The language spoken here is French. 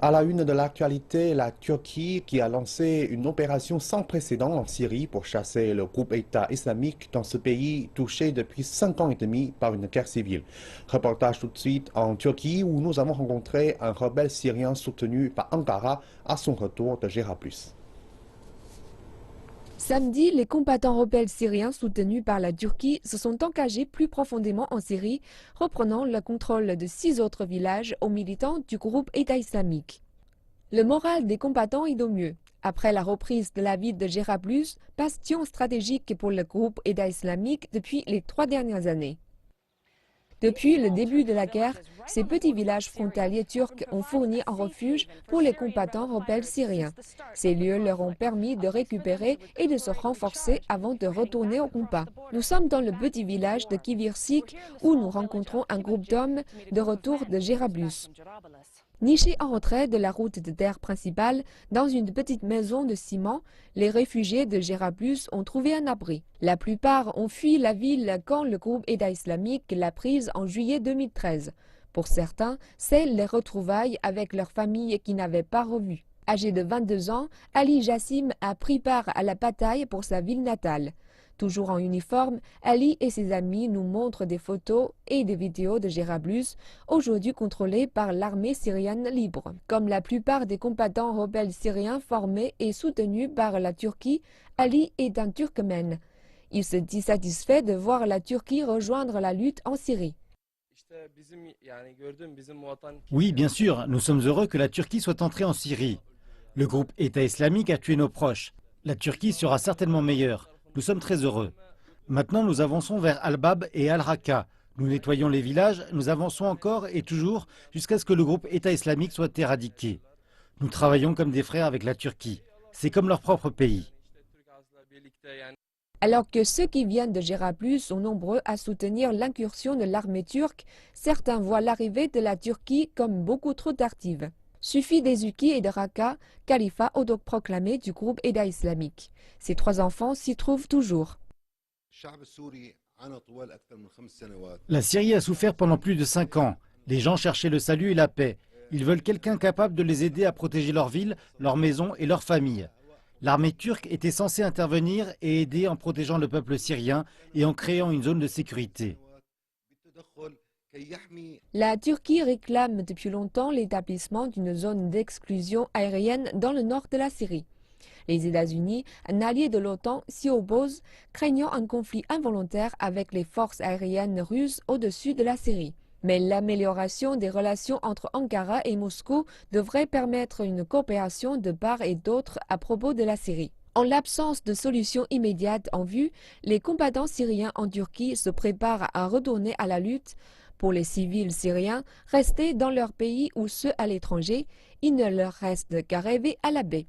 À la une de l'actualité, la Turquie qui a lancé une opération sans précédent en Syrie pour chasser le groupe État islamique dans ce pays touché depuis 5 ans et demi par une guerre civile. Reportage tout de suite en Turquie où nous avons rencontré un rebelle syrien soutenu par Ankara à son retour de Gérablusp. Samedi, les combattants rebelles syriens soutenus par la Turquie se sont engagés plus profondément en Syrie, reprenant le contrôle de 6 autres villages aux militants du groupe État islamique. Le moral des combattants est au mieux. Après la reprise de la ville de Gérablusp, bastion stratégique pour le groupe État islamique depuis les 3 dernières années. Depuis le début de la guerre, ces petits villages frontaliers turcs ont fourni un refuge pour les combattants rebelles syriens. Ces lieux leur ont permis de récupérer et de se renforcer avant de retourner au combat. Nous sommes dans le petit village de Kivirsik où nous rencontrons un groupe d'hommes de retour de Gérablusp. Nichés en retrait de la route de terre principale, dans une petite maison de ciment, les réfugiés de Gérablusp ont trouvé un abri. La plupart ont fui la ville quand le groupe État islamique l'a prise en juillet 2013. Pour certains, c'est les retrouvailles avec leur famille qui n'avaient pas revu. Âgé de 22 ans, Ali Jassim a pris part à la bataille pour sa ville natale. Toujours en uniforme, Ali et ses amis nous montrent des photos et des vidéos de Gérablusp, aujourd'hui contrôlée par l'armée syrienne libre. Comme la plupart des combattants rebelles syriens formés et soutenus par la Turquie, Ali est un Turkmène. Il se dit satisfait de voir la Turquie rejoindre la lutte en Syrie. Oui, bien sûr, nous sommes heureux que la Turquie soit entrée en Syrie. Le groupe État islamique a tué nos proches. La Turquie sera certainement meilleure. Nous sommes très heureux. Maintenant, nous avançons vers Al-Bab et Al-Raqqa. Nous nettoyons les villages, nous avançons encore et toujours jusqu'à ce que le groupe État islamique soit éradiqué. Nous travaillons comme des frères avec la Turquie. C'est comme leur propre pays. Alors que ceux qui viennent de Gérablusp sont nombreux à soutenir l'incursion de l'armée turque, certains voient l'arrivée de la Turquie comme beaucoup trop tardive. Sufi Dezuki et de Raqqa, califat autoproclamé du groupe État islamique. Ses 3 enfants s'y trouvent toujours. La Syrie a souffert pendant plus de 5 ans. Les gens cherchaient le salut et la paix. Ils veulent quelqu'un capable de les aider à protéger leur ville, leur maison et leur famille. L'armée turque était censée intervenir et aider en protégeant le peuple syrien et en créant une zone de sécurité. La Turquie réclame depuis longtemps l'établissement d'une zone d'exclusion aérienne dans le nord de la Syrie. Les États-Unis, un allié de l'OTAN, s'y opposent, craignant un conflit involontaire avec les forces aériennes russes au-dessus de la Syrie. Mais l'amélioration des relations entre Ankara et Moscou devrait permettre une coopération de part et d'autre à propos de la Syrie. En l'absence de solution immédiate en vue, les combattants syriens en Turquie se préparent à retourner à la lutte. Pour les civils syriens, restés dans leur pays ou ceux à l'étranger, il ne leur reste qu'à rêver à la paix.